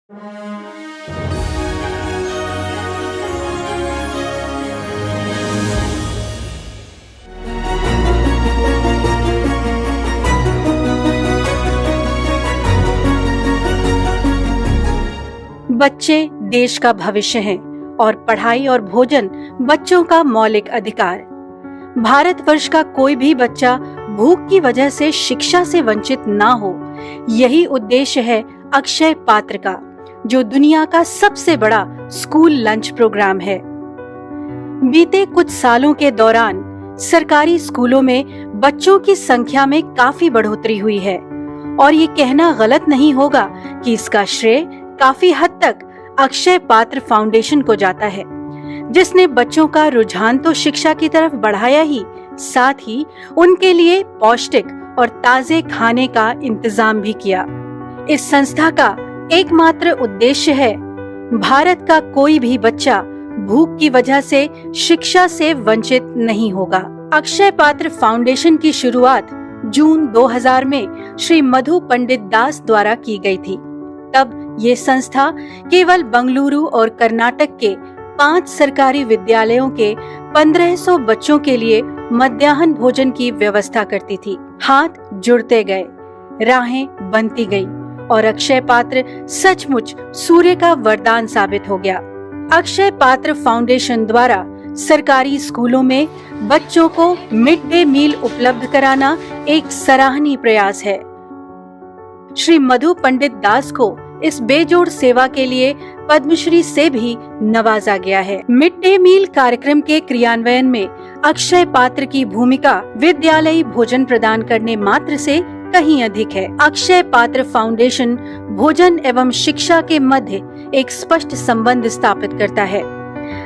बच्चे देश का भविष्य हैं और पढ़ाई और भोजन बच्चों का मौलिक अधिकार। भारतवर्ष का कोई भी बच्चा भूख की वजह से शिक्षा से वंचित ना हो, यही उद्देश्य है अक्षय पात्र का, जो दुनिया का सबसे बड़ा स्कूल लंच प्रोग्राम है। बीते कुछ सालों के दौरान सरकारी स्कूलों में बच्चों की संख्या में काफी बढ़ोतरी हुई है और ये कहना गलत नहीं होगा कि इसका श्रेय काफी हद तक अक्षय पात्र फाउंडेशन को जाता है, जिसने बच्चों का रुझान तो शिक्षा की तरफ बढ़ाया ही, साथ ही उनके लिए पौष्टिक और ताजे खाने का इंतजाम भी किया। इस संस्था का एकमात्र उद्देश्य है भारत का कोई भी बच्चा भूख की वजह से शिक्षा से वंचित नहीं होगा। अक्षय पात्र फाउंडेशन की शुरुआत जून 2000 में श्री मधु पंडित दास द्वारा की गई थी। तब ये संस्था केवल बेंगलुरु और कर्नाटक के 5 सरकारी विद्यालयों के 1500 बच्चों के लिए मध्याह्न भोजन की व्यवस्था करती थी। हाथ जुड़ते गए, राहें बनती गई और अक्षय पात्र सचमुच सूर्य का वरदान साबित हो गया। अक्षय पात्र फाउंडेशन द्वारा सरकारी स्कूलों में बच्चों को मिड डे मील उपलब्ध कराना एक सराहनीय प्रयास है। श्री मधु पंडित दास को इस बेजोड़ सेवा के लिए पद्मश्री से भी नवाजा गया है। मिड डे मील कार्यक्रम के क्रियान्वयन में अक्षय पात्र की भूमिका विद्यालयी भोजन प्रदान करने मात्र से कहीं अधिक है। अक्षय पात्र फाउंडेशन भोजन एवं शिक्षा के मध्य एक स्पष्ट संबंध स्थापित करता है।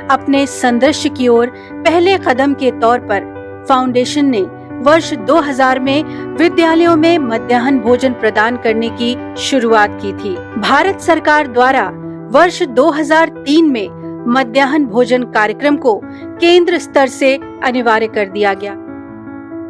अपने संदर्श की ओर पहले कदम के तौर पर फाउंडेशन ने वर्ष 2000 में विद्यालयों में मध्याह्न भोजन प्रदान करने की शुरुआत की थी। भारत सरकार द्वारा वर्ष 2003 में मध्याह्न भोजन कार्यक्रम को केंद्र स्तर से अनिवार्य कर दिया गया।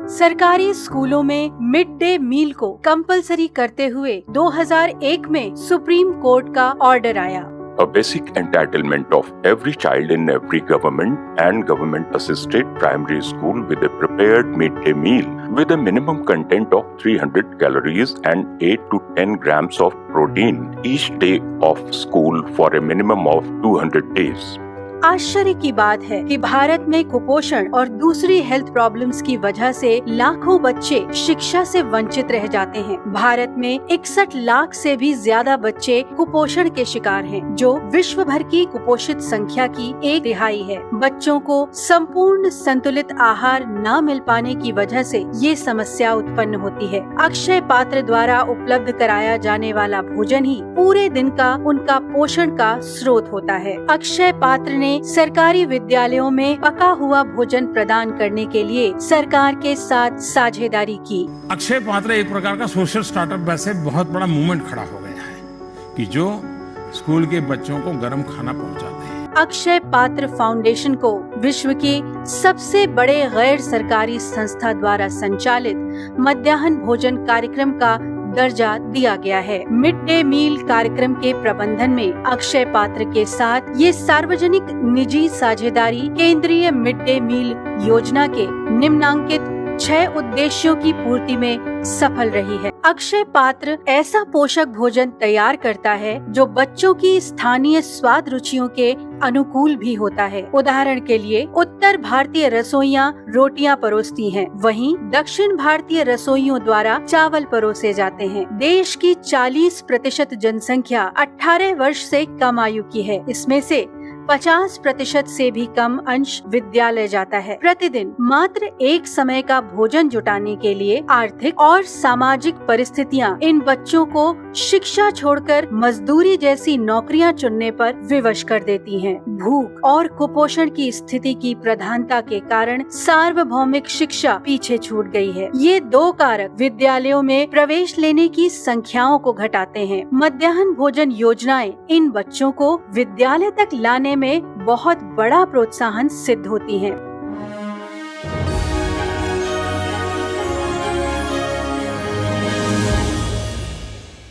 सरकारी स्कूलों में मिड डे मील को कंपलसरी करते हुए 2001 में सुप्रीम कोर्ट का ऑर्डर आया। A basic entitlement of every child in every government and government-assisted primary school with a prepared midday meal with a minimum content of 300 calories and 8 to 10 grams of protein each day of school for a minimum of 200 days. आश्चर्य की बात है कि भारत में कुपोषण और दूसरी health problems की वजह से लाखों बच्चे शिक्षा से वंचित रह जाते हैं। भारत में 61 लाख से भी ज्यादा बच्चे कुपोषण के शिकार हैं, जो विश्व भर की कुपोषित संख्या की 1/3 है। बच्चों को संपूर्ण संतुलित आहार न मिल पाने की वजह से ये समस्या उत्पन्न होती है। अक्षय पात्र द्वारा उपलब्ध कराया जाने वाला भोजन ही पूरे दिन का उनका पोषण का स्रोत होता है। अक्षय पात्र ने सरकारी विद्यालयों में पका हुआ भोजन प्रदान करने के लिए सरकार के साथ साझेदारी की। अक्षय पात्र एक प्रकार का सोशल स्टार्टअप वैसे बहुत बड़ा मूवमेंट खड़ा हो गया है कि जो स्कूल के बच्चों को गर्म खाना पहुंचाते हैं। अक्षय पात्र फाउंडेशन को विश्व के सबसे बड़े गैर सरकारी संस्था द्वारा संचालित मध्याह्न भोजन कार्यक्रम का दर्जा दिया गया है। मिड डे मील कार्यक्रम के प्रबंधन में अक्षय पात्र के साथ ये सार्वजनिक निजी साझेदारी केंद्रीय मिड डे मील योजना के निम्नांकित 6 उद्देश्यों की पूर्ति में सफल रही है। अक्षय पात्र ऐसा पोषक भोजन तैयार करता है जो बच्चों की स्थानीय स्वाद रुचियों के अनुकूल भी होता है। उदाहरण के लिए उत्तर भारतीय रसोइयां रोटियां परोसती हैं, वहीं दक्षिण भारतीय रसोइयों द्वारा चावल परोसे जाते हैं। देश की 40% जनसंख्या 18 वर्ष से कम आयु की है। इसमें से 50% से भी कम अंश विद्यालय जाता है। प्रतिदिन मात्र एक समय का भोजन जुटाने के लिए आर्थिक और सामाजिक परिस्थितियां इन बच्चों को शिक्षा छोड़कर मजदूरी जैसी नौकरियां चुनने पर विवश कर देती हैं। भूख और कुपोषण की स्थिति की प्रधानता के कारण सार्वभौमिक शिक्षा पीछे छूट गई है। ये 2 कारक विद्यालयों में प्रवेश लेने की संख्याओं को घटाते हैं। मध्याह्न भोजन योजनाएं इन बच्चों को विद्यालय तक लाने में बहुत बड़ा प्रोत्साहन सिद्ध होती हैं।